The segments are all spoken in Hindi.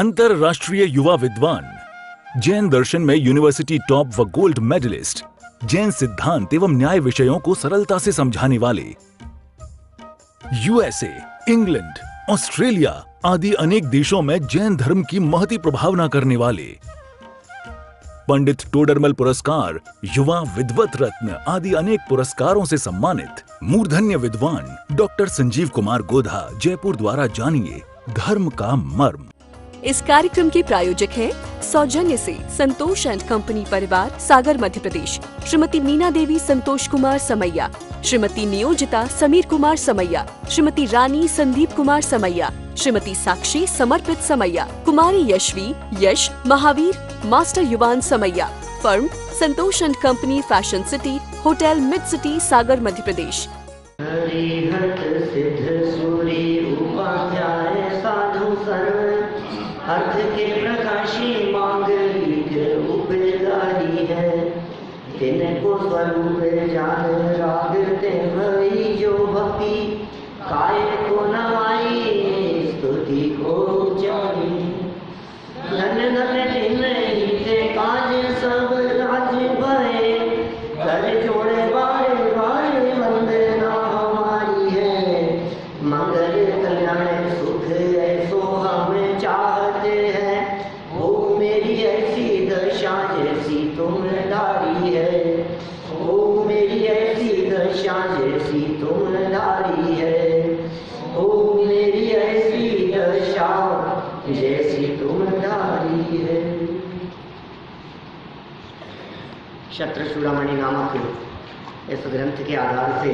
अंतरराष्ट्रीय युवा विद्वान, जैन दर्शन में यूनिवर्सिटी टॉप व गोल्ड मेडलिस्ट, जैन सिद्धांत एवं न्याय विषयों को सरलता से समझाने वाले, यूएसए, इंग्लैंड, ऑस्ट्रेलिया आदि अनेक देशों में जैन धर्म की महती प्रभावना करने वाले, पंडित टोडरमल पुरस्कार, युवा विद्वत रत्न आदि अनेक पुरस्कारों से सम्मानित मूर्धन्य विद्वान डॉक्टर संजीव कुमार गोधा जयपुर द्वारा जानिए धर्म का मर्म। इस कार्यक्रम के प्रायोजक हैं सौजन्य से संतोष एंड कंपनी परिवार, सागर मध्य प्रदेश। श्रीमती मीना देवी संतोष कुमार समैया, श्रीमती नियोजिता समीर कुमार समैया, श्रीमती रानी संदीप कुमार समैया, Shrimati Sakshi Samarpit Samaiya, Kumari Yashvi Yash Mahavir master Yuvan Samaiya. Firm Santosh and company, fashion city, hotel mid city, Sagar Madhya Pradesh. अर्थ के प्रकाशी मांगलिक उपकारी है, तिनको स्वरूप जान राग ते भई जो भक्ति, काय को नवाई स्तुति को जानी। धन धन दिन हिते काज सब राज भय, कर जोड़े बारे बारे वंदना हमारी है। मंगल कल्याण सुख ऐसो हमें चाहते हैं, ओ मेरी ऐसी दशा जैसी तुम धारी है, ओ मेरी ऐसी दशा जैसी तुम धारी है, ओ मेरी ऐसी दशा जैसी तुम धारी है। शत्रचूड़ामणि नामक इस ग्रंथ के आधार से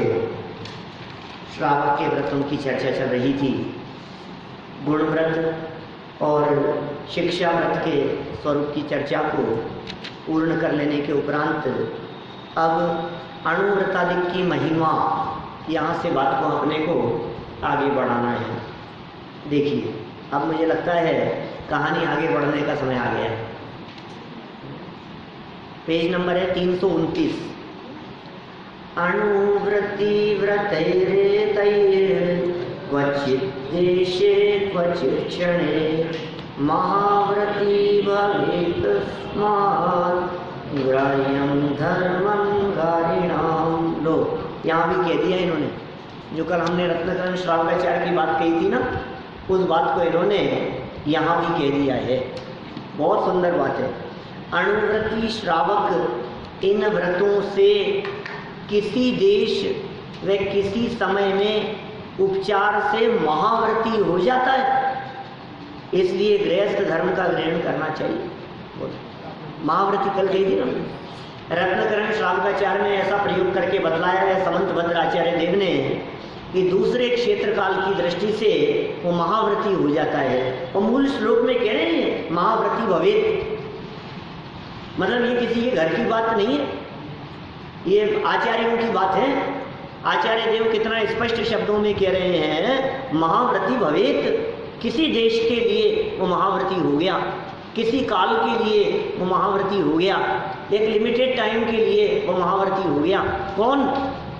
श्रावक के व्रतों की चर्चा चल रही थी। गुण व्रत और शिक्षा व्रत के स्वरूप की चर्चा को पूर्ण कर लेने के उपरांत अब अणुव्रतादिक की महिमा, यहाँ से बात को अपने को आगे बढ़ाना है। देखिए, अब मुझे लगता है कहानी आगे बढ़ने का समय आ गया है। पेज नंबर है 329। अणुव्रति व्रतैरेतैर् क्वचित् देशे क्वचित् क्षणे, महाव्रती भवेत् तस्मात् ग्राह्यं धर्मं गारिणाम्। लो, यहाँ भी कह दिया इन्होंने, जो कल हमने रत्नकरण श्रावकाचार्य की बात कही थी ना, उस बात को इन्होंने यहाँ भी कह दिया है। बहुत सुंदर बात है। अणुव्रती श्रावक इन व्रतों से किसी देश व किसी समय में उपचार से महाव्रती हो जाता है, इसलिए गृहस्थ धर्म का ग्रहण करना चाहिए। महाव्रती कल कही थी ना, रत्नकरण श्रावकाचार्य ने ऐसा प्रयोग करके बतलाया है समंत भद्राचार्य देव ने कि दूसरे क्षेत्र काल की दृष्टि से वो महाव्रती हो जाता है। और मूल श्लोक में कह रहे हैं महाव्रती भवेत्, मतलब ये किसी के घर की बात नहीं है, ये आचार्यों की बात है। आचार्य देव कितना स्पष्ट शब्दों में कह रहे हैं, महाव्रती भवेत्, किसी देश के लिए वो महाव्रती हो गया, किसी काल के लिए वो महाव्रती हो गया, एक लिमिटेड टाइम के लिए वो महाव्रती हो गया। कौन?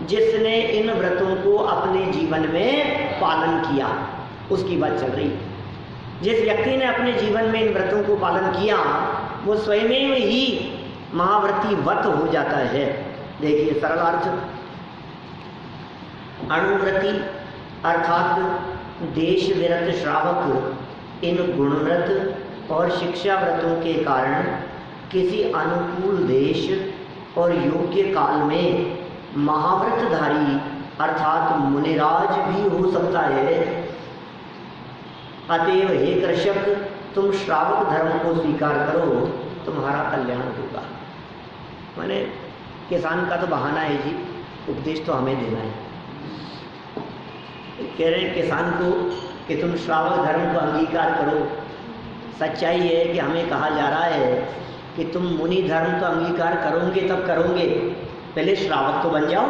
जिसने इन व्रतों को अपने जीवन में पालन किया, उसकी बात चल रही। जिस व्यक्ति ने अपने जीवन में इन व्रतों को पालन किया, वो स्वयं ही महाव्रती व्रत हो जाता है। देखिए सरल अर्थ, अणुव्रती अर्थात देश विरत श्रावक इन गुणव्रत और शिक्षा व्रतों के कारण किसी अनुकूल देश और योग्य काल में महाव्रतधारी अर्थात मुनिराज भी हो सकता है। अतएव हे कृषक, तुम श्रावक धर्म को स्वीकार करो, तुम्हारा कल्याण होगा। माने किसान का तो बहाना है जी, उपदेश तो हमें देना है। कह रहे हैं किसान को कि तुम श्रावक धर्म को अंगीकार करो। सच्चाई है कि हमें कहा जा रहा है कि तुम मुनि धर्म तो अंगीकार करोगे तब करोगे, पहले श्रावक तो बन जाओ।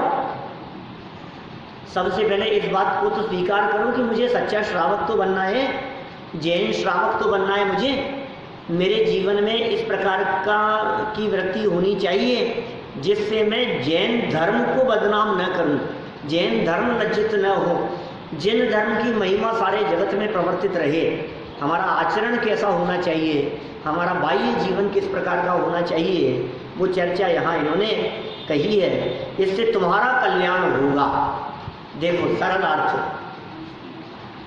सबसे पहले इस बात को तो स्वीकार करो कि मुझे सच्चा श्रावक तो बनना है, जैन श्रावक तो बनना है मुझे। मेरे जीवन में इस प्रकार की वृत्ति होनी चाहिए जिससे मैं जैन धर्म को बदनाम न करूं, जैन धर्म लज्जित न हो, जैन धर्म की महिमा सारे जगत में प्रवर्तित रहे। हमारा आचरण कैसा होना चाहिए, हमारा बाह्य जीवन किस प्रकार का होना चाहिए, वो चर्चा यहाँ इन्होंने कही है। इससे तुम्हारा कल्याण होगा। देखो सरल अर्थ,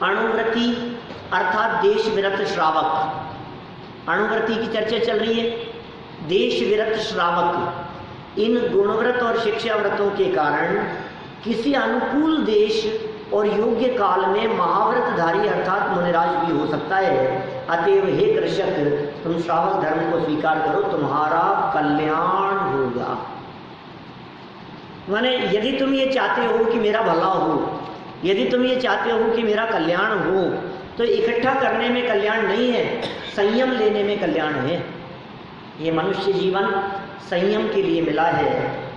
अणुव्रति अर्थात देश विरत श्रावक, अणुव्रति की चर्चा चल रही है। देश विरत श्रावक इन गुणव्रत और शिक्षा व्रतों के कारण किसी अनुकूल देश और योग्य काल में महाव्रतधारी अर्थात मुनिराज भी हो सकता है। अतएव हे कृषक, तुम श्रावक धर्म को स्वीकार करो, तुम्हारा कल्याण होगा। माने यदि तुम ये चाहते हो कि मेरा भला हो, यदि तुम ये चाहते हो कि मेरा कल्याण हो, तो इकट्ठा करने में कल्याण नहीं है, संयम लेने में कल्याण है। ये मनुष्य जीवन संयम के लिए मिला है,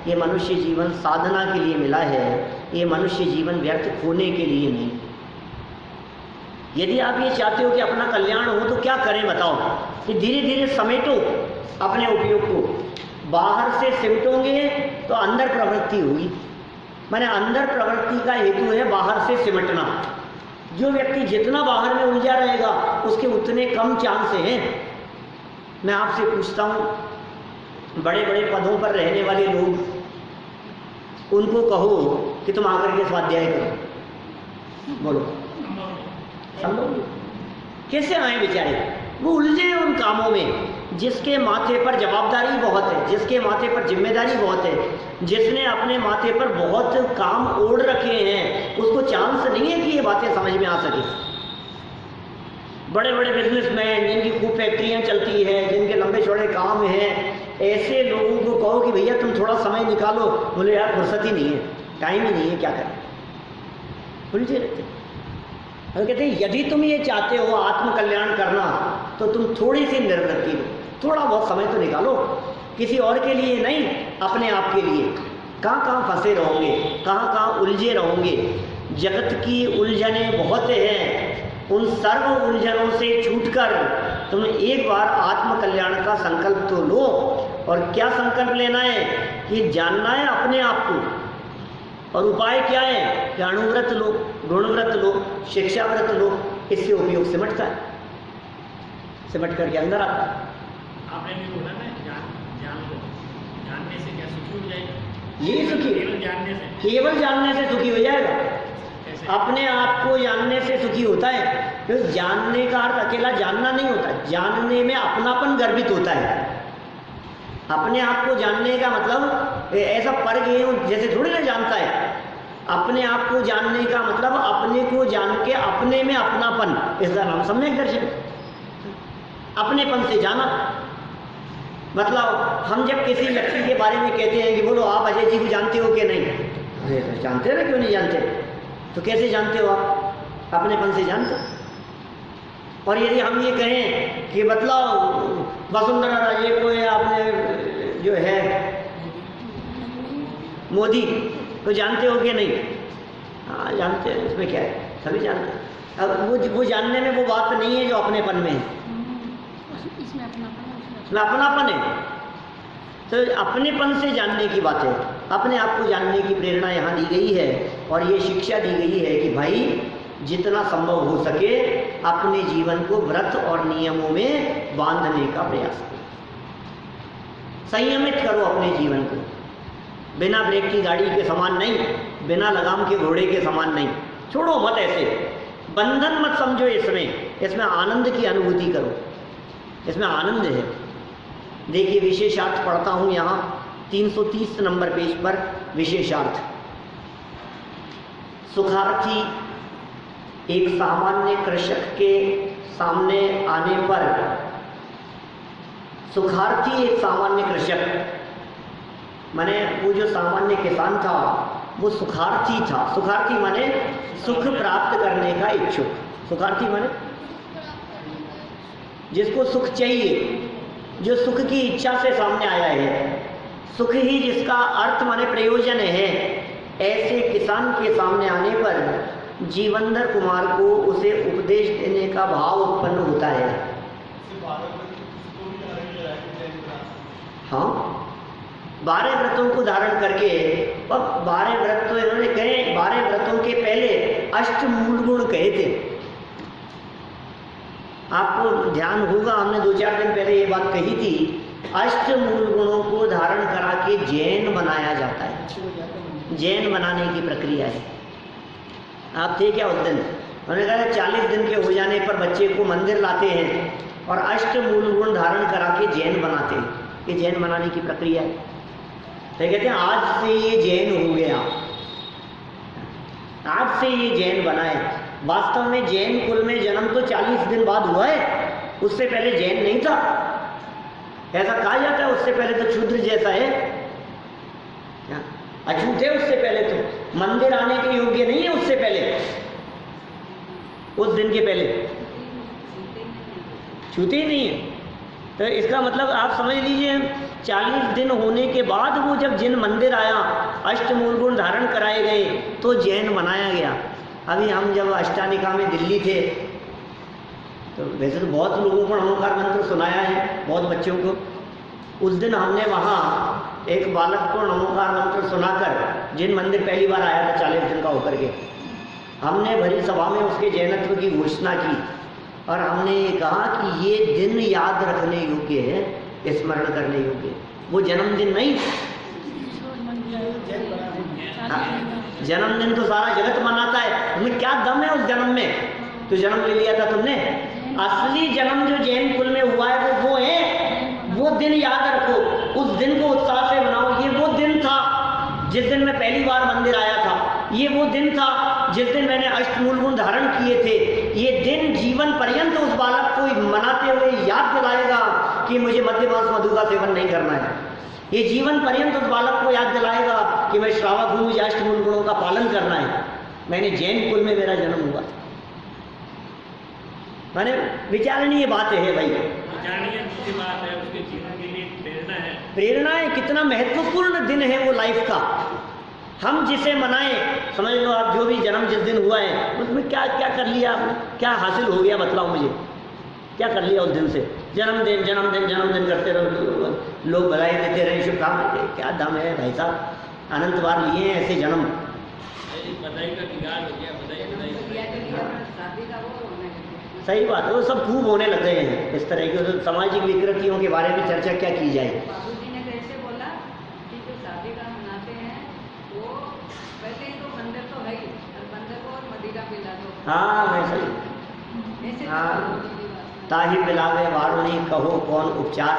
ये मनुष्य जीवन साधना के लिए मिला है, ये मनुष्य जीवन व्यर्थ खोने के लिए नहीं। यदि आप ये चाहते हो कि अपना कल्याण हो तो क्या करें बताओ? कि धीरे धीरे समेटो अपने उपयोग को। बाहर से सिमटोगे तो अंदर प्रवृत्ति होगी। माने अंदर प्रवृत्ति का हेतु है बाहर से सिमटना। जो व्यक्ति जितना बाहर में उलझा रहेगा उसके उतने कम चांस हैं। मैं आपसे पूछता हूँ, बड़े बड़े पदों पर रहने वाले लोग, उनको कहो कि तुम आकर के स्वाध्याय करो, बोलो संभव? कैसे आए बेचारे? वो उलझे उन कामों में जिसके माथे पर जवाबदारी बहुत है, जिसके माथे पर जिम्मेदारी बहुत है, जिसने अपने माथे पर बहुत काम ओढ़ रखे हैं, उसको चांस नहीं है कि ये बातें समझ में आ सके। बड़े बड़े बिजनेसमैन जिनकी खूब फैक्ट्रियां चलती है, जिनके लंबे चौड़े काम हैं, ऐसे लोगों को कहो कि भैया तुम थोड़ा समय निकालो, बोले यार फुर्सत ही नहीं है, टाइम ही नहीं है, क्या करें? उलझे रहते। और कहते हैं यदि तुम ये चाहते हो आत्मकल्याण करना तो तुम थोड़ी सी निर्वृत्ति लो, थोड़ा बहुत समय तो निकालो, किसी और के लिए नहीं, अपने आप के लिए। कहाँ कहाँ फंसे रहोगे, कहाँ कहाँ उलझे रहोगे? जगत की उलझने बहुत हैं, उन सर्व उलझनों से छूटकर तुम एक बार आत्मकल्याण का संकल्प तो लो। और क्या संकल्प लेना है? कि जानना है अपने आप को। और उपाय क्या है? कि अणुव्रत लो, गुणव्रत लो, शिक्षा व्रत लो, इससे उपयोग सिमटता है, सिमट करके अंदर आता है। आपने भी बोला ना, जान लो, जानने से क्या सुखी हो जाएगा? ये सुखी, केवल जानने से, केवल जानने से सुखी हो जाएगा। अपने आप को जानने से सुखी होता है। तो जानने का अर्थ अकेला जानना नहीं होता, जानने में अपनापन गर्भित होता है। अपने आप को जानने का मतलब ऐसा पर गए जैसे थोड़ी ना जानता है। अपने आप को जानने का मतलब अपने को जान के अपने में अपनापन, इसका नाम सम्यक दर्शन। अपनेपन से जाना मतलब हम जब किसी व्यक्ति के बारे में कहते हैं कि बोलो आप अजय जी को जानते हो कि नहीं, अरे तो जानते हो ना, क्यों नहीं जानते? तो कैसे जानते हो आप? अपनेपन से जानते हो। और यदि हम ये कहें कि बतलाओ वसुंधरा राजे को या अपने जो है मोदी को जानते हो कि नहीं? हाँ जानते हैं, इसमें क्या है, सभी जानते हैं। अब वो जानने में वो बात नहीं है जो अपनेपन में है, इसमें अपनापन है। तो अपनेपन से जानने की बात है, अपने आप को जानने की प्रेरणा यहाँ दी गई है। और ये शिक्षा दी गई है कि भाई जितना संभव हो सके अपने जीवन को व्रत और नियमों में बांधने का प्रयास करो, संयमित करो अपने जीवन को। बिना ब्रेक की गाड़ी के समान नहीं, बिना लगाम के घोड़े के समान नहीं। छोड़ो मत, ऐसे बंधन मत समझो इसमें आनंद की अनुभूति करो, इसमें आनंद है। देखिए विशेषार्थ पढ़ता हूँ यहाँ 330 नंबर पेज पर। विशेषार्थ, सुखार्थी एक सामान्य कृषक के सामने आने पर, सुखार्थी एक सामान्य कृषक माने वो जो सामान्य किसान था वो सुखार्थी था। सुखार्थी माने सुख प्राप्त करने का इच्छुक। सुखार्थी माने जिसको सुख चाहिए, जो सुख की इच्छा से सामने आया है, सुख ही जिसका अर्थ माने प्रयोजन है, ऐसे किसान के सामने आने पर जीवंधर कुमार को उसे उपदेश देने का भाव उत्पन्न होता है। हाँ, 12 व्रतों को धारण करके, और 12 व्रत तो इन्होंने कहे, 12 व्रतों के पहले अष्ट मूल गुण कहे थे। आपको ध्यान होगा, हमने 2-4 दिन पहले ये बात कही थी, अष्ट मूल गुणों को धारण करा के जैन बनाया जाता है। जैन बनाने की प्रक्रिया है। आप थे क्या उस दिन? उन्होंने कहा 40 दिन के हो जाने पर बच्चे को मंदिर लाते हैं और अष्ट मूल गुण धारण करा के जैन बनाते हैं। ये जैन बनाने की प्रक्रिया है। तो कहते हैं आज से ये जैन हो गया, आज से ये जैन बना है। वास्तव में जैन कुल में जन्म तो 40 दिन बाद हुआ है, उससे पहले जैन नहीं था। ऐसा कहा जाता है, उससे पहले तो क्षुद्र जैसा है, अछूत है। उससे पहले तो मंदिर आने के योग्य नहीं है। उससे पहले, उस दिन के पहले छूते ही नहीं है। तो इसका मतलब आप समझ लीजिए 40 दिन होने के बाद वो जब जिन मंदिर आया, अष्ट मूल गुण धारण कराए गए, तो जैन बनाया गया। अभी हम जब अष्टानिका में दिल्ली थे, तो वैसे तो बहुत लोगों को नमोकार मंत्र सुनाया है, बहुत बच्चों को। उस दिन हमने वहाँ एक बालक को नमोकार मंत्र सुनाकर, जिन मंदिर पहली बार आया था 40 दिन का होकर के, हमने भरी सभा में उसके जैनत्व की घोषणा की और हमने ये कहा कि ये दिन याद रखने योग्य है, स्मरण करने योग्य है। वो जन्मदिन नहीं, जन्मदिन तो सारा जगत मनाता है। तुम्हें क्या दम है उस जन्म में? तो जन्म ले लिया था तुमने। असली जन्म जो जैन कुल में हुआ है वो है, वो दिन याद रखो, उस दिन को उत्साह से मनाओ। ये वो दिन था जिस दिन मैं पहली बार मंदिर आया था, ये वो दिन था जिस दिन मैंने अष्टमूल गुण धारण किए थे। ये दिन जीवन पर्यंत उस बालक को मनाते हुए याद दिलाएगा कि मुझे मद्य मांस मधु का सेवन नहीं करना है। ये जीवन पर्यंत उस बालक को याद दिलाएगा कि मैं श्रावक हूँ, मुझे अष्टमूल गुणों का पालन करना है। मैंने जैन कुल में मेरा जन्म हुआ। मैंने विचारणीय बात है भाई, विचारणीय बात है, उसके जीवन के लिए प्रेरणा है। प्रेरणा है, कितना महत्वपूर्ण दिन है वो लाइफ का। हम जिसे मनाएं, समझ लो आप जो भी जन्म जिस दिन हुआ है उसमें क्या क्या कर लिया आपने, क्या हासिल हो गया, बतलाओ मुझे, क्या कर लिया उस दिन से? जन्मदिन जन्मदिन जन्मदिन करते रहो, लोग बधाई देते रहे, शुभकामनाएं, क्या दम है भाई साहब। अनंत बार लिए हैं ऐसे जन्म। बधाई का बिगाड़ हो गया, बधाई सही बात है, वो सब खूब होने लग गए हैं इस तरह की। तो सामाजिक विकृतियों के बारे में चर्चा क्या की जाए। बाबूजी ने कैसे बोला कि जो शादी का मनाते हैं वो पहले ही तो मंदिर तो है ही, और मंदिर को और मदिरा पिला दो। हाँ वैसे ही, ऐसे हाँ, ताही पिलावे वारुणी कहो कौन उपचार।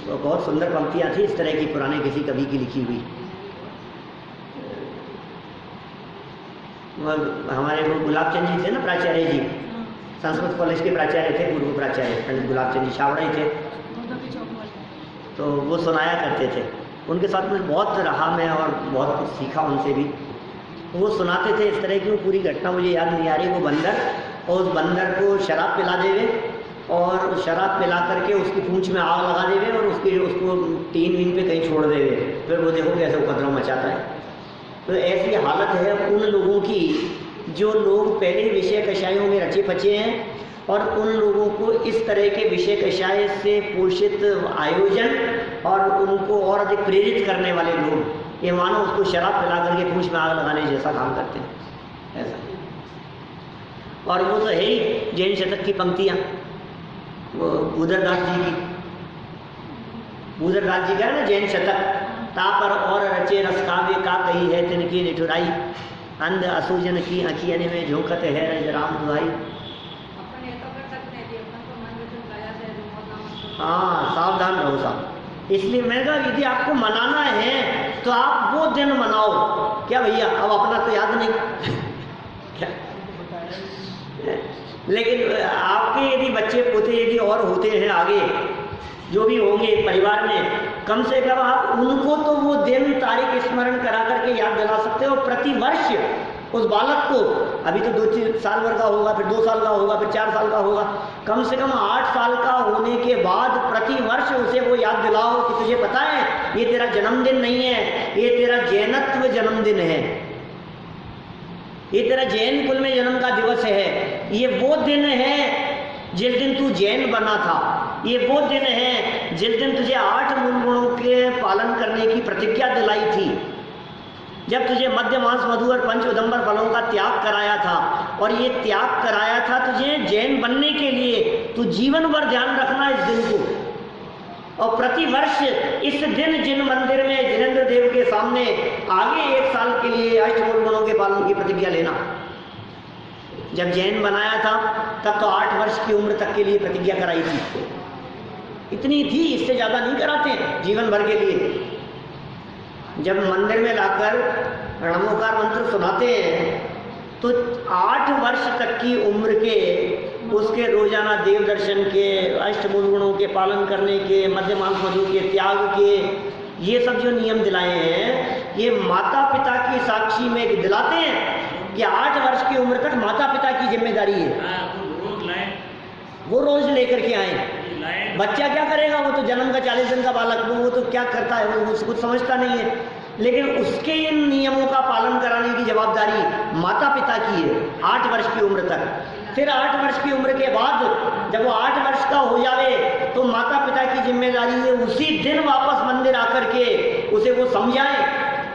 तो बहुत सुंदर पंक्तियाँ थी इस तरह की, पुराने किसी कवि की लिखी हुई। हमारे वो गुलाबचंद जी थे ना, प्राचार्य जी, संस्कृत कॉलेज के प्राचार्य थे, पूर्व प्राचार्य पंडित गुलाबचंद जी छावड़ा ही थे। तो वो सुनाया करते थे, उनके साथ में बहुत रहा मैं और बहुत कुछ सीखा उनसे भी। वो सुनाते थे इस तरह की, वो पूरी घटना मुझे याद नहीं आ रही। वो बंदर, और उस बंदर को शराब पिला देवे और शराब पिला करके उसकी पूंछ में आग लगा देवे और उसको टीन वीन पे कहीं छोड़ देवे, फिर वो देखो कैसे उपद्रव मचाता है। तो ऐसी हालत है उन लोगों की जो लोग पहले विषय कषायों में रचे पचे हैं, और उन लोगों को इस तरह के विषय कषाय से पोषित आयोजन और उनको और अधिक प्रेरित करने वाले लोग, ये मानो उसको शराब पिला करके पूंछ में आग लगाने जैसा काम करते हैं ऐसा। और वो तो है ही जैन शतक की पंक्तियाँ, वो भूधरदास जी की, भूधरदास जी का है ना जैन शतक। तापर और रचे रस काव्य का कही है तिनकी निठुराई, अंध असूजन की अखियन में झोंकत है रज राम दुहाई। हाँ सावधान रहो साहब। इसलिए मैंने कहा यदि आपको मनाना है तो आप वो दिन मनाओ। क्या भैया, अब अपना तो याद नहीं क्या? लेकिन आपके यदि बच्चे पोते यदि और होते हैं आगे, जो भी होंगे परिवार में, कम से कम आप उनको तो वो दिन तारीख स्मरण करा करके याद दिला सकते हो। प्रति वर्ष उस बालक को, अभी तो 2-3 साल भर का होगा, फिर 2 साल का होगा, फिर 4 साल का होगा, कम से कम 8 साल का होने के बाद प्रति वर्ष उसे वो याद दिलाओ कि तुझे पता है ये तेरा जन्मदिन नहीं है, ये तेरा जैनत्व जन्मदिन है, ये तेरा जैन कुल में जन्म का दिवस है, ये वो दिन है जिस दिन तू जैन बना था, ये वो दिन है जिस दिन तुझे 8 मूल गुणों के पालन करने की प्रतिज्ञा दिलाई थी, जब तुझे मद्य मांस मधु और पंच उदंबर फलों का त्याग कराया था। और ये त्याग कराया था तुझे जैन बनने के लिए तो जीवन भर ध्यान रखना इस दिन को। और प्रतिवर्ष इस दिन जिन मंदिर में जिनेंद्र देव के सामने आगे 1 साल के लिए अष्टमूल गुणों के पालन की प्रतिज्ञा लेना। जब जैन बनाया था तब तो 8 वर्ष की उम्र तक के लिए प्रतिज्ञा कराई थी, इतनी थी, इससे ज़्यादा नहीं कराते जीवन भर के लिए। जब मंदिर में लाकर रणमोकार मंत्र सुनाते हैं तो 8 वर्ष तक की उम्र के उसके रोजाना देव दर्शन के, अष्टमूल गुणों के पालन करने के, मध्यमांस मधु के त्याग के, ये सब जो नियम दिलाए हैं ये माता पिता की साक्षी में दिलाते हैं कि 8 वर्ष की उम्र तक माता पिता की जिम्मेदारी है। वो रोज लेकर के आए। बच्चा क्या करेगा, वो तो जन्म का 40 दिन का बालक, वो तो क्या करता है, वो कुछ समझता नहीं है। लेकिन उसके इन नियमों का पालन कराने की जवाबदारी माता पिता की है 8 वर्ष की उम्र तक। फिर 8 वर्ष की उम्र के बाद जब वो 8 वर्ष का हो जावे तो माता पिता की जिम्मेदारी है उसी दिन वापस मंदिर आकर के उसे वो समझाएं,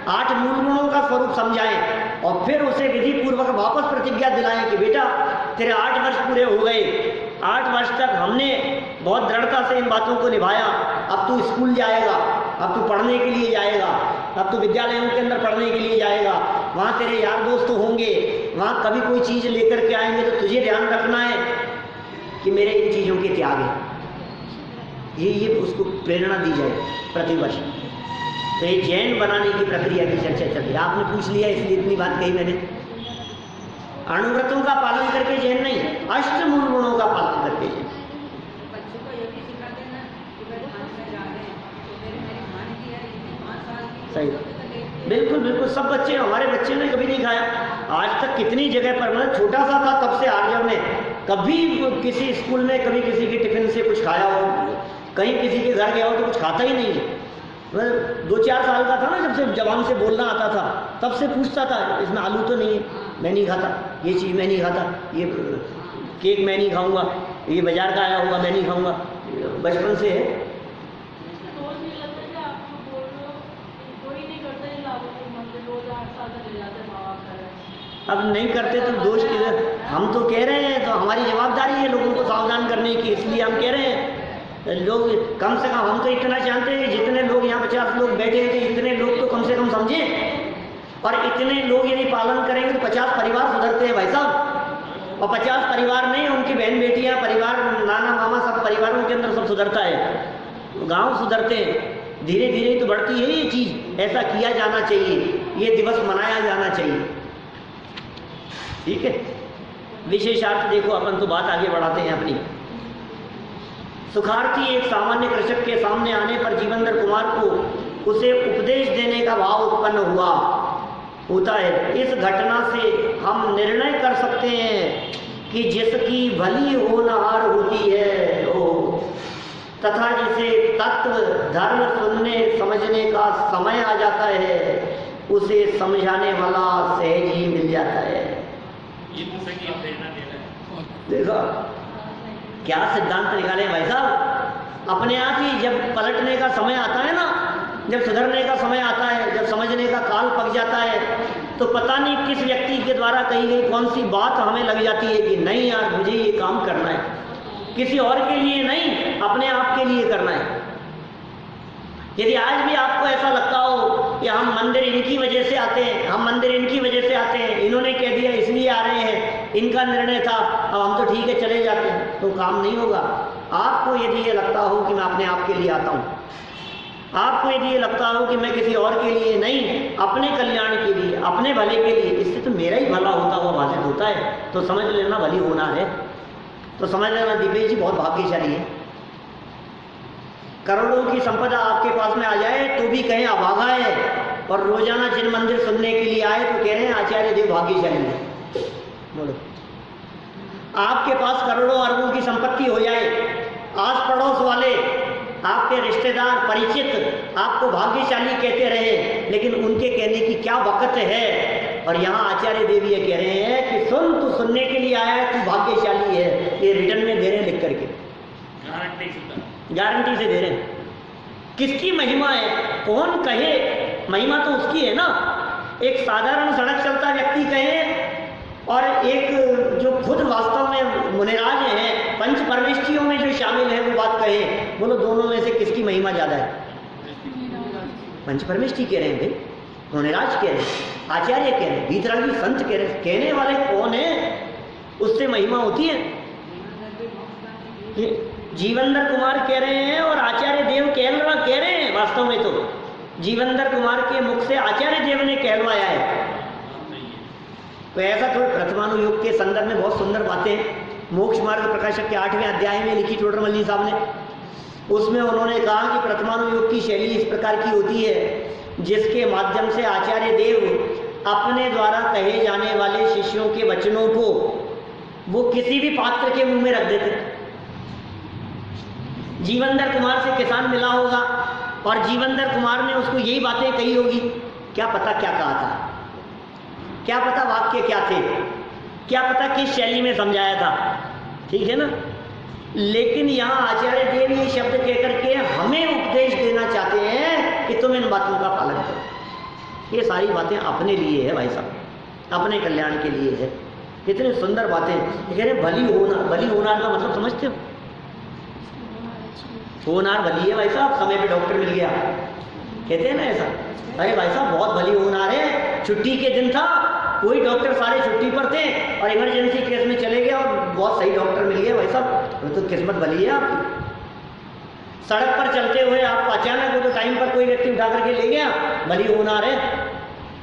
8 मूल गुणों का स्वरूप समझाएं और फिर उसे विधि पूर्वक वापस प्रतिज्ञा दिलाएं कि बेटा तेरे 8 वर्ष पूरे हो गए, 8 वर्ष तक हमने बहुत दृढ़ता से इन बातों को निभाया, अब तू स्कूल जाएगा, अब तू पढ़ने के लिए जाएगा, अब तू विद्यालयों के अंदर पढ़ने के लिए जाएगा, वहाँ तेरे यार दोस्त होंगे, वहाँ कभी कोई चीज़ लेकर के आएंगे तो तुझे ध्यान रखना है कि मेरे इन चीज़ों के त्याग है। ये उसको प्रेरणा दी जाए प्रतिवर्ष। तो ये जैन बनाने की प्रक्रिया की चर्चा चल रही है। आपने पूछ लिया इसलिए इतनी बात कही मैंने। अणुव्रतों का पालन करके जैन नहीं, अष्टमूल गुणों का पालन करके जैन। बच्चों को ये भी सिखा देना कि भाई ध्यान में जा रहे हैं तो मेरी मान की है 5 साल की। सही, बिल्कुल बिल्कुल। सब बच्चे, हमारे बच्चे ने कभी नहीं खाया आज तक। कितनी जगह पर, मतलब छोटा सा था तब से आर्यव ने कभी किसी स्कूल में कभी किसी के टिफिन से कुछ खाया हो, कहीं किसी के घर गया हो तो कुछ खाता ही नहीं है। 2-4 साल का था ना जब से जबान से बोलना आता था तब से पूछता था इसमें आलू तो नहीं है, मैं नहीं खाता, ये चीज़ मैं नहीं खाता, ये केक मैं नहीं खाऊंगा, ये बाजार का आया होगा मैं नहीं खाऊंगा, बचपन से है। अब नहीं करते तो दोष किधर? हम तो कह रहे हैं, तो हमारी जवाबदारी है लोगों को सावधान करने की, इसलिए हम कह रहे हैं। लोग कम से कम, हम तो इतना जानते हैं जितने लोग यहाँ 50 लोग बैठे थे, इतने लोग तो कम से कम समझें। और इतने लोग यदि पालन करेंगे तो 50 परिवार सुधरते हैं भाई साहब। और 50 परिवार नहीं, उनकी बहन बेटियाँ, परिवार, नाना मामा, सब परिवारों के अंदर सब सुधरता है, गाँव सुधरते हैं। धीरे धीरे तो बढ़ती है ये चीज़। ऐसा किया जाना चाहिए, ये दिवस मनाया जाना चाहिए, ठीक है। विशेषार्थ देखो, अपन तो बात आगे बढ़ाते हैं अपनी। सुखार्थी एक सामान्य कृषक के सामने आने पर जीवनधर कुमार को उसे उपदेश देने का भाव उत्पन्न होता है। इस घटना से हम निर्णय कर सकते हैं कि जिसकी भली होनहार होती है तथा जिसे तत्व धर्म सुनने समझने का समय आ जाता है उसे समझाने वाला सहज ही मिल जाता है। देखो क्या सिद्धांत निकाले भाई साहब। अपने आप ही जब पलटने का समय आता है ना, जब सुधरने का समय आता है, जब समझने का काल पक जाता है, तो पता नहीं किस व्यक्ति के द्वारा कही गई कौन सी बात हमें लग जाती है कि नहीं यार मुझे ये काम करना है, किसी और के लिए नहीं, अपने आप के लिए करना है। यदि आज भी आपको ऐसा लगता हो कि हम मंदिर इनकी वजह से आते हैं, हम मंदिर इनकी वजह से आते हैं, इन्होंने कह दिया इसलिए आ रहे हैं, इनका निर्णय था, अब हम तो ठीक है चले जाते हैं, तो काम नहीं होगा। आपको यदि ये लगता हो कि मैं अपने आप के लिए आता हूँ, आपको यदि ये लगता हो कि मैं किसी और के लिए नहीं, अपने कल्याण के लिए, अपने भले के लिए, इससे तो मेरा ही भला होता हुआ भाषित होता है, तो समझ लेना भली होना है, तो समझ लेना दिव्य जी बहुत भाग्यशाली है। करोड़ों की संपदा आपके पास में आ जाए तो भी कहें अभागा है, और रोजाना जिन मंदिर सुनने के लिए आए तो कह रहे हैं आचार्य देव भाग्यशाली है। बोलो, आपके पास करोड़ों अरबों की संपत्ति हो जाए, आस पड़ोस वाले, आपके रिश्तेदार, परिचित आपको भाग्यशाली कहते रहे, लेकिन उनके कहने की क्या वक्त है। और यहाँ आचार्य देव ये कह रहे हैं कि सुन, तू सुनने के लिए आया है, तू भाग्यशाली है। ये रिटर्न में दे रहे हैं लिख करके, गारंटी से दे रहे हैं। किसकी महिमा है, कौन कहे, महिमा तो उसकी है ना। एक साधारण सड़क चलता व्यक्ति कहे और एक जो खुद वास्तव में मुनिराज हैं, पंच परमेष्ठियों में जो शामिल है, वो बात कहे, बोलो दोनों में से किसकी महिमा ज्यादा है? पंच परमेष्ठी कह रहे हैं भाई, मुनिराज कह रहे हैं, आचार्य कह रहे हैं, वीतरागी संत कह रहे हैं, कहने वाले कौन है? उससे महिमा होती है। जीवनधर कुमार कह रहे हैं और आचार्य देव कह रहे हैं। वास्तव में तो जीवनधर कुमार के मुख से आचार्य देव ने कहलवाया है। तो ऐसा थोड़ा प्रथमानुयोग के संदर्भ में बहुत सुंदर बातें मोक्ष मार्ग प्रकाशक के 8वें अध्याय में लिखी टोडरमल जी साहब ने। उसमें उन्होंने कहा कि प्रथमानुयोग की शैली इस प्रकार की होती है जिसके माध्यम से आचार्य देव अपने द्वारा कहे जाने वाले शिष्यों के वचनों को वो किसी भी पात्र के मुंह में रख देते। जीवनधर कुमार से किसान मिला होगा और जीवनधर कुमार ने उसको यही बातें कही होगी, क्या पता क्या कहा था, क्या पता वाक्य क्या थे, क्या पता किस शैली में समझाया था, ठीक है ना। लेकिन यहाँ आचार्य देव ये शब्द कहकर के हमें उपदेश देना चाहते हैं कि तुम इन बातों का पालन करो। ये सारी बातें अपने लिए है भाई साहब, अपने कल्याण के लिए है। कितनी सुंदर बातें। ये कह रहे भली होनार का मतलब समझते हो? होनार भली है भाई साहब, समय पे डॉक्टर मिल गया, कहते हैं ना ऐसा। अरे भाई साहब बहुत भली होनार है, छुट्टी के दिन था, कोई डॉक्टर सारे छुट्टी पर थे और इमरजेंसी केस में चले गए और बहुत सही डॉक्टर मिल गया भाई साहब, तो किस्मत भली है आपकी। सड़क पर चलते हुए आपको अचानक वो तो टाइम पर कोई व्यक्ति उठा करके ले गया, भली होनार है।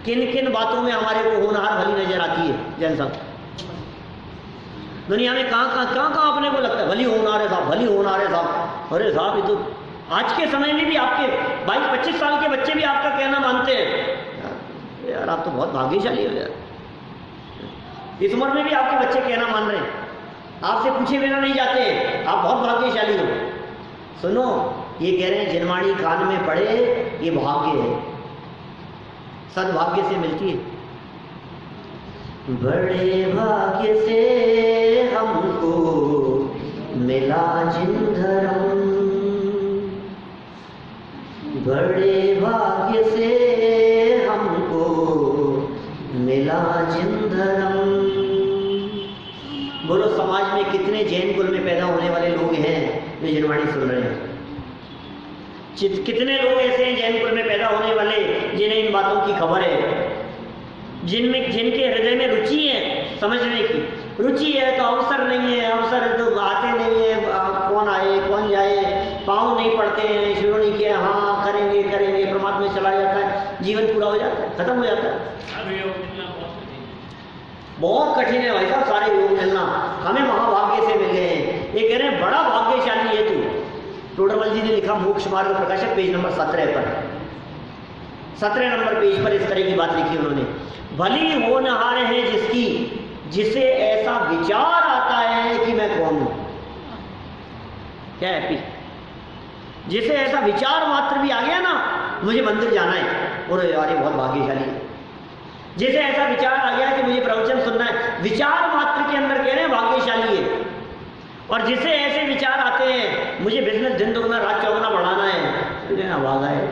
किन किन बातों में हमारे को होनहार भली नजर आती है जैन साहब? दुनिया में कहाँ अपने को लगता है भली होनहार है साहब, भली होनहार है साहब। अरे साहब ये तो आज के समय में भी आपके 22-25 साल के बच्चे भी आपका कहना मानते हैं। यार आप तो बहुत भाग्यशाली हो यार, इस उम्र में भी आपके बच्चे कहना मान रहे हैं, आपसे पूछे बिना नहीं जाते, आप बहुत भाग्यशाली हो। सुनो, ये कह रहे हैं जिनवाणी कान में पड़े, ये भाग्य है, सद्भाग्य से मिलती है। बड़े भाग्य से हमको मिला जिंधरम, बड़े भाग्य से हमको मिला जिंधरम। बोलो समाज में कितने जैन कुल में पैदा होने वाले लोग हैं जो जिनवाणी सुन रहे हैं? कितने लोग ऐसे हैं जैन कुल में पैदा होने वाले जिन्हें इन बातों की खबर है, जिनके हृदय में रुचि है, समझने की रुचि है, तो अवसर नहीं है, अवसर तो आते नहीं है, कौन आए कौन जाए, पाँव नहीं पड़ते हैं, शुरू नहीं किया, हाँ करेंगे करेंगे, परमात्मा चला जाता है, जीवन पूरा हो जाता है, खत्म हो जाता है। बहुत कठिन है भाई साहब सारे योग मिलना, हमें महाभाग्य से मिल गए हैं। ये कह रहे हैं बड़ा भाग्यशाली है तू। टोडरमल जी ने लिखा मोक्ष मार्ग प्रकाशक पेज नंबर 17 पर, 17 नंबर पेज पर इस तरह की बात लिखी उन्होंने। भली होनहार है जिसे ऐसा विचार आता है कि मैं कौन हूं। क्या है? जिसे ऐसा विचार मात्र भी आ गया ना मुझे मंदिर जाना है, और यार बहुत भाग्यशाली है। जिसे ऐसा विचार आ गया कि मुझे प्रवचन सुनना है, विचार मात्र के अंदर कह रहे हैं भाग्यशाली है। और जिसे ऐसे विचार आते हैं मुझे बिजनेस दिन दुगना रात चौगुना बढ़ाना है, तो भागा है।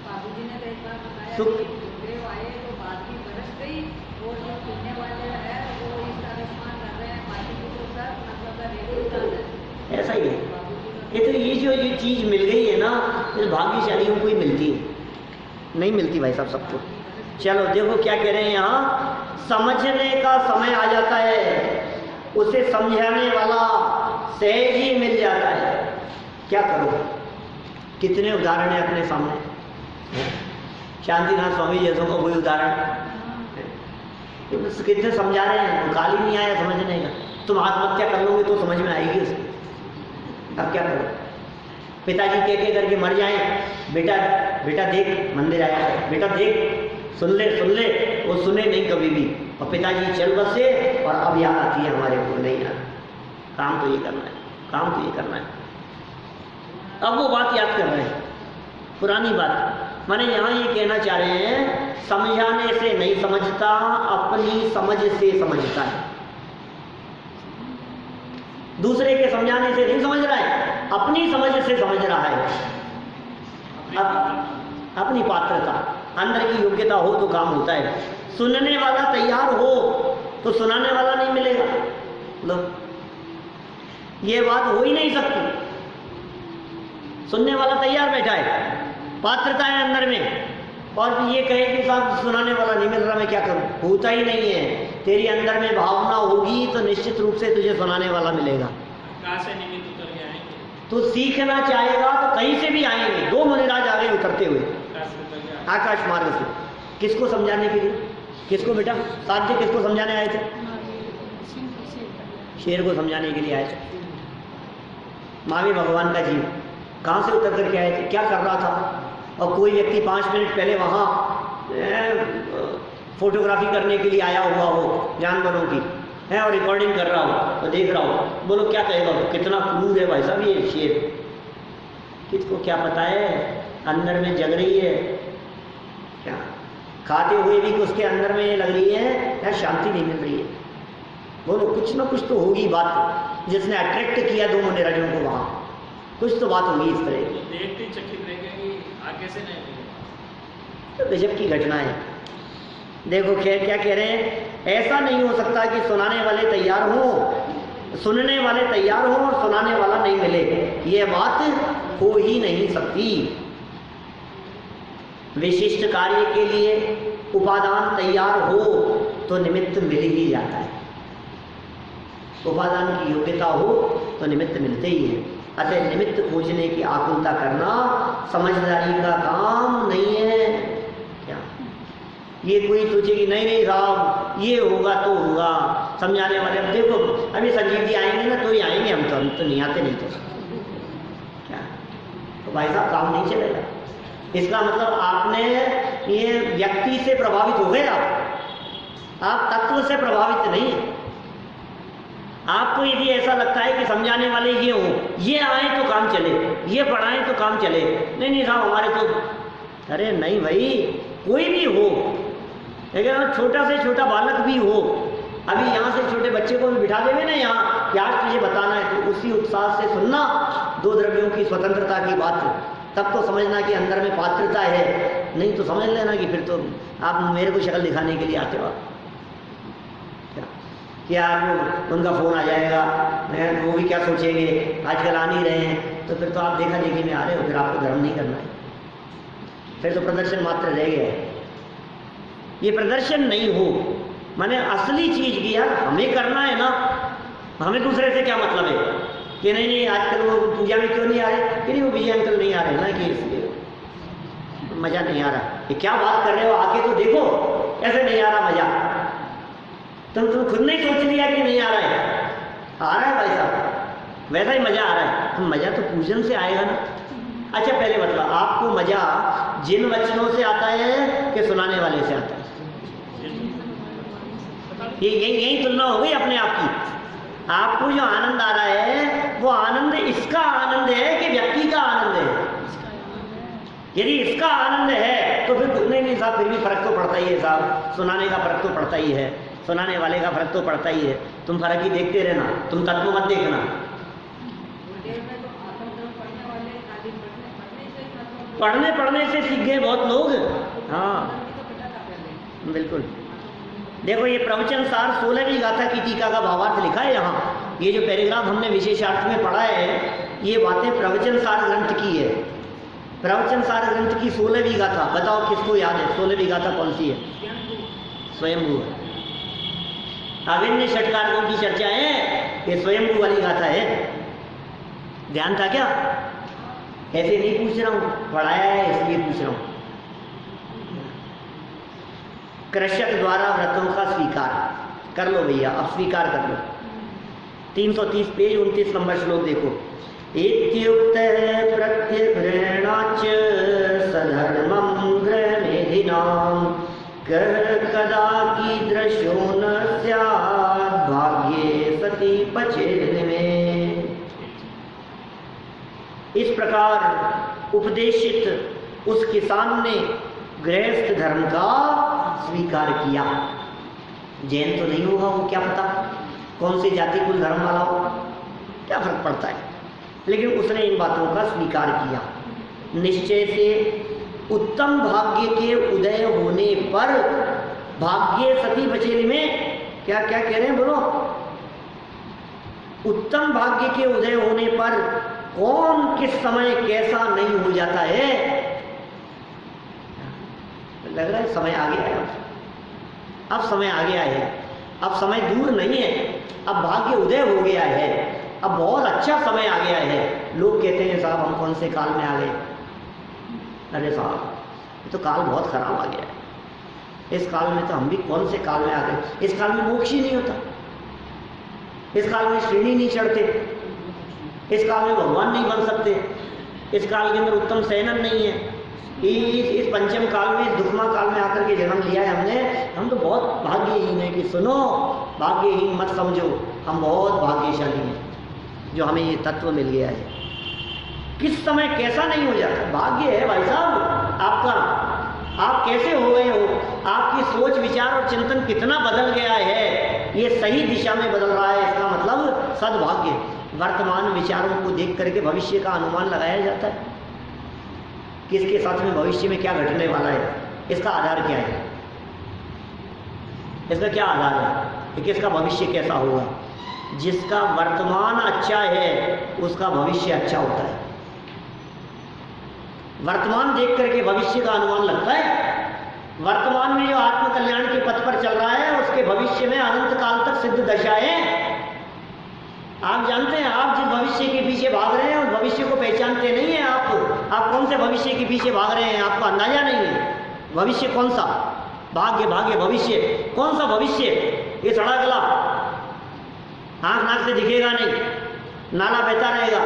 बाबूजी ने एक बार बताया सुख कि देव आए तो बात भी बरस गई, और जो पीने वाले हैं वो इसका इस्तेमाल कर रहे हैं, बाकी को सब मतलब रेडी उतार। ऐसा ही है। तो ये जो ये चीज मिल गई है ना, इस भाग्यशालियों को ही मिलती है, नहीं मिलती भाई साहब सबको। चलो देखो क्या कह रहे हैं यहाँ, समझने का समय आ जाता है, उसे समझाने वाला सहज ही मिल जाता है। क्या करो, कितने उदाहरण है अपने सामने। शांतिनाथ स्वामी जैसों का कोई उदाहरण, कितने समझा रहे हैं, काल ही नहीं आया समझने का। तुम आत्महत्या कर लोगे तो समझ में आएगी उसे। अब क्या करो, पिताजी कह करके मर जाए, बेटा बेटा देख मंदिर आया है, बेटा देख सुन ले, वो सुने नहीं कभी भी, और पिताजी चल बसे और अब याद आती है हमारे को, नहीं यार काम तो ये करना है, काम तो ये करना है। अब वो बात याद कर रहे हैं, पुरानी बात। माने यहाँ ये कहना चाह रहे हैं समझाने से नहीं समझता, अपनी समझ से समझता है। दूसरे के समझाने से नहीं समझ रहा है, अपनी समझ से समझ रहा है। अपनी पात्रता, अंदर की योग्यता हो तो काम होता है। सुनने वाला तैयार हो तो सुनाने वाला नहीं मिलेगा। लो, ये बात हो ही नहीं सकती। सुनने वाला तैयार बैठा है, पात्रता है अंदर में, और ये कहे कि साहब सुनाने वाला नहीं मिल रहा, मैं क्या करूं? होता ही नहीं है। तेरी अंदर में भावना होगी तो निश्चित रूप से तुझे सुनाने वाला मिलेगा। कहाँ से निमित्त उतर के आएंगे? तो सीखना चाहेगा तो कहीं से भी आएंगे। 2 मुनिराज आ गए उतरते हुए आकाश से उतर के आएंगे। आकाश मार्ग से। किसको समझाने के लिए? किसको बेटा? साध्य किसको समझाने आए थे? शेर को समझाने के लिए आए थे। महावीर भगवान का जीव कहाँ से उतर करके आए थे? क्या कर रहा था? और कोई व्यक्ति 5 मिनट पहले वहाँ फोटोग्राफी करने के लिए आया हुआ हो जानवरों की है और रिकॉर्डिंग कर रहा हो तो देख रहा हो, बोलो क्या कहेगा? कितना क्रूर है भाई साहब ये शेर। किसको क्या पता है अंदर में जग रही है क्या? खाते हुए भी उसके अंदर में लग रही है यार शांति नहीं मिल रही है। बोलो कुछ ना कुछ तो होगी बात जिसने अट्रैक्ट किया 2 मुनिराजों को वहाँ। कुछ तो बात होगी इस तरह की। देखते ही चकित रह गए कि आगे से नहीं मिले। तो गजब की घटना है। देखो खैर क्या कह रहे हैं, ऐसा नहीं हो सकता कि सुनाने वाले तैयार हो, सुनने वाले तैयार हो और सुनाने वाला नहीं मिले। ये बात हो ही नहीं सकती। विशिष्ट कार्य के लिए उपादान तैयार हो तो निमित्त मिल ही जाता है। उपादान की योग्यता हो तो निमित्त मिलते ही है। अतः निमित्त खोजने की आकुलता करना समझदारी का काम नहीं है। क्या ये कोई सोचे कि नहीं नहीं साहब ये होगा तो होगा, समझाने वाले। अब देखो अभी संजीव जी आएंगे ना तो ही आएंगे, हम तो नहीं आते नहीं तो क्या। तो भाई साहब काम नहीं चलेगा। इसका मतलब आपने ये व्यक्ति से प्रभावित हो गए, आप तत्व से प्रभावित नहीं है। आपको यदि ऐसा लगता है कि समझाने वाले ये हो, ये आए तो काम चले, ये पढ़ाएं तो काम चले, नहीं नहीं साहब हमारे तो, अरे नहीं भाई कोई भी हो, लेकिन छोटा से छोटा बालक भी हो, अभी यहाँ से छोटे बच्चे को भी बिठा देवे ना यहाँ कि आज तुझे बताना है, तो उसी उत्साह से सुनना 2 द्रव्यों की स्वतंत्रता की बात, तब तो समझना कि अंदर में पात्रता है। नहीं तो समझ लेना कि फिर तो आप मेरे को शक्ल दिखाने के लिए आते हो। क्या वो उनका फ़ोन आ जाएगा, वो भी क्या सोचेंगे, आजकल आ नहीं रहे हैं, तो फिर तो आप देखा देखी में आ रहे हो, फिर आपको धर्म नहीं करना है, फिर तो प्रदर्शन मात्र रह गया है। ये प्रदर्शन नहीं हो, माने असली चीज़ की यार हमें करना है ना, हमें दूसरे से क्या मतलब है कि नहीं नहीं आजकल वो पूजा में क्यों नहीं आ रहे, कि नहीं वो विजय अंकल नहीं आ रहे ना, कि इसलिए मज़ा नहीं आ रहा। ये क्या बात कर रहे हो, आके तो देखो, ऐसे नहीं आ रहा मज़ा। तुम खुद नहीं सोच लिया कि नहीं आ रहा है, आ रहा है भाई साहब, वैसा ही मज़ा आ रहा है। तो मज़ा तो पूजन से आएगा ना। अच्छा पहले मतलब आपको मज़ा जिन वचनों से आता है कि सुनाने वाले से आता है? ये यही तुलना हो गई अपने आप की। आपको जो आनंद आ रहा है वो आनंद इसका आनंद है कि व्यक्ति का आनंद है? यदि इसका आनंद है तो फिर नहीं साहब फिर भी फर्क तो पड़ता ही है साहब, सुनाने का फर्क तो पड़ता ही है, सुनाने वाले का फर्क तो पड़ता ही है। तुम फर्क ही देखते रहना, तुम तत्व मत देखना। पढ़ने से सीख गए बहुत लोग। हाँ बिल्कुल। देखो ये प्रवचन सार 16वीं गाथा की टीका का भावार्थ लिखा है यहाँ। ये जो पैराग्राफ हमने विशेषार्थ में पढ़ा है ये बातें प्रवचन सार ग्रंथ की है। प्रवचन सार ग्रंथ की 16वीं गाथा, बताओ किसको याद है 16वीं गाथा कौन सी है? स्वयंभू। अभिन्न षटकारकों की चर्चा है, ये स्वयंभू वाली गाथा है। ध्यान था क्या? ऐसे नहीं पूछ रहा हूँ, पढ़ाया है इसलिए पूछ रहा हूँ। कृषक द्वारा व्रतों का स्वीकार कर लो भैया, अब स्वीकार कर लो। 330 पेज 29 नंबर श्लोक देखो। इत्युक्त प्रत्यग्रहणाच सधर्मं गृहमेधिनां कदा कीदृशो न स्यात् भाग्ये सति पचेत् में। इस प्रकार उपदेशित उस किसान ने गृहस्थ धर्म का स्वीकार किया। जैन तो नहीं होगा वो, क्या पता कौन सी जाति कुल धर्म वाला हो, क्या फर्क पड़ता है, लेकिन उसने इन बातों का स्वीकार किया। निश्चय से उत्तम भाग्य के उदय होने पर भाग्ये सती बचेली में क्या क्या कह रहे हैं बोलो? उत्तम भाग्य के उदय होने पर कौन किस समय कैसा नहीं हो जाता है। लग रहा है समय आ गया है, अब समय आ गया है, अब समय दूर नहीं है, अब भाग्य उदय हो गया है, अब बहुत अच्छा समय आ गया है। लोग कहते हैं साहब हम कौन से काल में आ गए। अरे साहब ये तो काल बहुत खराब आ गया है। इस काल में तो हम भी कौन से काल में आ गए। इस काल में मोक्ष ही नहीं होता, इस काल में श्रेणी नहीं चढ़ते, इस काल में भगवान नहीं बन सकते, इस काल के अंदर उत्तम सैनन नहीं है। इस पंचम काल में, इस दुखमा काल में आकर के जन्म लिया है हमने। हम तो बहुत भाग्यहीन है। कि सुनो, भाग्यहीन मत समझो, हम बहुत भाग्यशाली हैं जो हमें ये तत्व मिल गया है। किस समय कैसा नहीं हो जाता, भाग्य है भाई साहब आपका। आप कैसे हो गए हो, आपकी सोच विचार और चिंतन कितना बदल गया है, ये सही दिशा में बदल रहा है, इसका मतलब सद्भाग्य। वर्तमान विचारों को देख करके भविष्य का अनुमान लगाया जाता है। किसके साथ में भविष्य में क्या घटने वाला है, इसका आधार क्या है, इसका क्या आधार है कि किसका भविष्य कैसा होगा। जिसका वर्तमान अच्छा है उसका भविष्य अच्छा होता है। वर्तमान देख करके भविष्य का अनुमान लगता है। वर्तमान में जो आत्म कल्याण के पथ पर चल रहा है उसके भविष्य में अनंत काल तक सिद्ध दशाएं। आप जानते हैं, आप जिस भविष्य के पीछे भाग रहे हैं उस भविष्य को पहचानते नहीं है। आप कौन से भविष्य के पीछे भाग रहे हैं आपको अंदाजा नहीं है। भविष्य कौन सा, भाग्य भाग्य भविष्य कौन सा भविष्य। ये सड़ा गला आंख नाक से दिखेगा नहीं, नाला बहता रहेगा,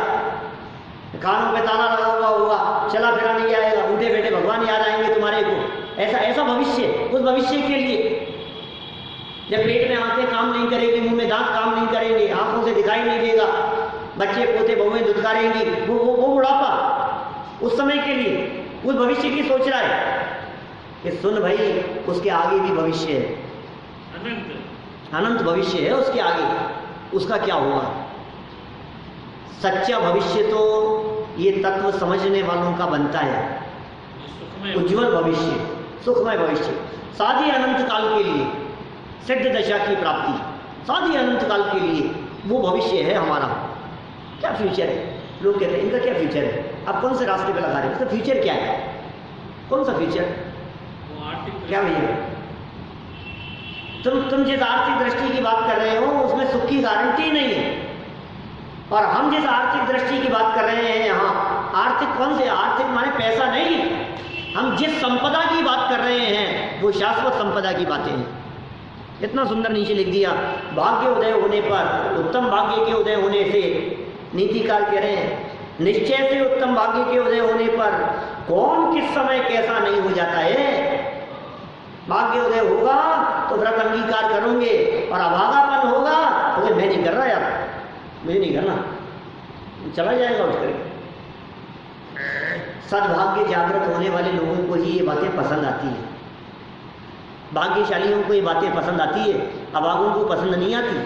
कानों पे ताला लगा हुआ होगा, चला फिरा नहीं आएगा, उठे बैठे भगवान याद आएंगे तुम्हारे को। ऐसा भविष्य, उस भविष्य के लिए जब पेट में आंखें काम नहीं करेगी, मुंह में दांत काम नहीं करेंगे, आंखों से दिखाई नहीं देगा, बच्चे पोते बहुएं दुत्कारेंगी, वो बुढ़ापा, उस समय के लिए उस भविष्य की सोच रहा है कि सुन भाई उसके आगे भी भविष्य है, अनंत भविष्य है उसके आगे, उसका क्या होगा। सच्चा भविष्य तो ये तत्व समझने वालों का बनता है। उज्जवल भविष्य, सुखमय भविष्य, साधी अनंत काल के लिए सिद्ध दशा की प्राप्ति, साधी अनंत काल के लिए वो भविष्य है हमारा। क्या फ्यूचर है, लोग कहते हैं इनका क्या फ्यूचर है, आप कौन से रास्ते पे लगा रहे हैं, इसका फ्यूचर क्या है, कौन सा फ्यूचर क्या भैया। तुम जिस आर्थिक दृष्टि की बात कर रहे हो उसमें सुख की गारंटी नहीं है, और हम जिस आर्थिक दृष्टि की बात कर रहे हैं यहाँ, आर्थिक कौन से, आर्थिक माने पैसा नहीं, हम जिस संपदा की बात कर रहे हैं वो शाश्वत संपदा की बातें हैं। इतना सुंदर नीचे लिख दिया, भाग्य उदय होने पर, उत्तम भाग्य के उदय होने से, नीतिकार कह रहे हैं निश्चय से उत्तम भाग्य के उदय होने पर कौन किस समय कैसा नहीं हो जाता है। भाग्य उदय होगा तो व्रत अंगीकार करोगे, और अभागापन होगा तो मैं नहीं कर रहा यार, मुझे नहीं करना, चला जाएगा उठ कर। सद्भाग्य जागृत होने वाले लोगों को ही ये बातें पसंद आती है, भाग्यशालियों को ये बातें पसंद आती है, अभागों को पसंद नहीं आती।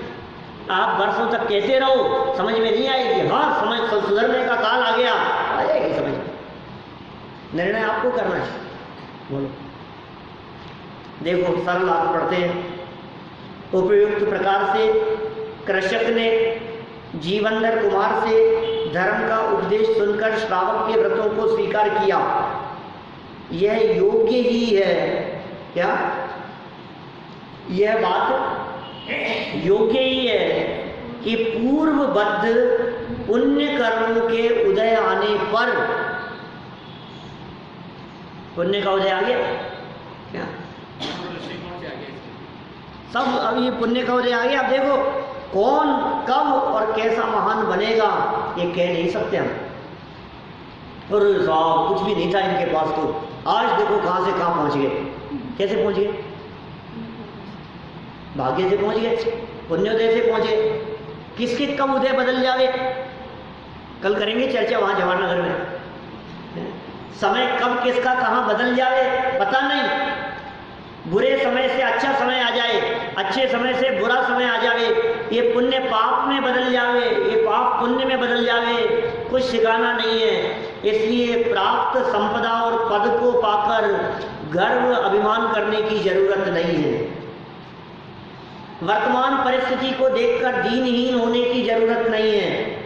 आप वर्षों तक कहते रहो, समझ में नहीं आएगी। हाँ, समझ सुधरने का काल आ गया, आ जाएगी समझ में, निर्णय आपको करना है। बोलो, देखो सरल आप पढ़ते हैं। उपयुक्त प्रकार से कृषक ने जीवनधर कुमार से धर्म का उपदेश सुनकर श्रावक के व्रतों को स्वीकार किया। यह योग्य ही है। क्या यह बात योग्य ही है कि पूर्वबद्ध पुण्य कर्मों के उदय आने पर, पुण्य का उदय आ गया क्या, सब अब ये पुण्य का उदय आ गया। अब देखो कौन कब और कैसा महान बनेगा ये कह नहीं सकते हम। और साहब कुछ भी नहीं था इनके पास, तो आज देखो कहां से कहां पहुंच गए। कैसे पहुंच गए, भाग्य से पहुंच गए, पुण्योदय से पहुंचे। किसके कब उदय बदल जावे, कल करेंगे चर्चा वहां जवाहरनगर में। समय कब किसका कहां बदल जावे पता नहीं। बुरे समय से अच्छा समय आ जाए, अच्छे समय से बुरा समय आ जावे, ये पुण्य पाप में बदल जावे, ये पाप पुण्य में बदल जावे, कुछ ठिकाना नहीं है। इसलिए प्राप्त संपदा और पद को पाकर गर्व अभिमान करने की जरूरत नहीं है। वर्तमान परिस्थिति को देखकर दीनहीन होने की जरूरत नहीं है।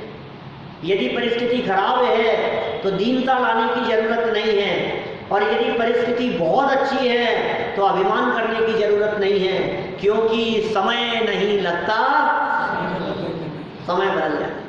यदि परिस्थिति खराब है तो दीनता लाने की जरूरत नहीं है, और यदि परिस्थिति बहुत अच्छी है तो अभिमान करने की जरूरत नहीं है, क्योंकि समय नहीं लगता, समय बदल जाता है।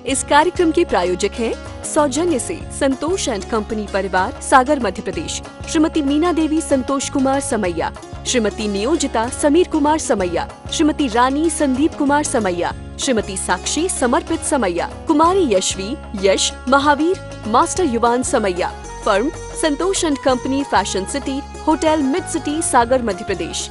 इस कार्यक्रम के प्रायोजक हैं सौजन्य से संतोष एंड कंपनी परिवार, सागर मध्य प्रदेश। श्रीमती मीना देवी संतोष कुमार समैया, श्रीमती नियोजिता समीर कुमार समैया, श्रीमती रानी संदीप कुमार समैया, Shrimati Sakshi Samarpit Samaiya, Kumari Yashvi Yash Mahavir master Yuvan Samaiya. Firm Santosh and company, fashion city hotel, mid city, Sagar Madhya Pradesh.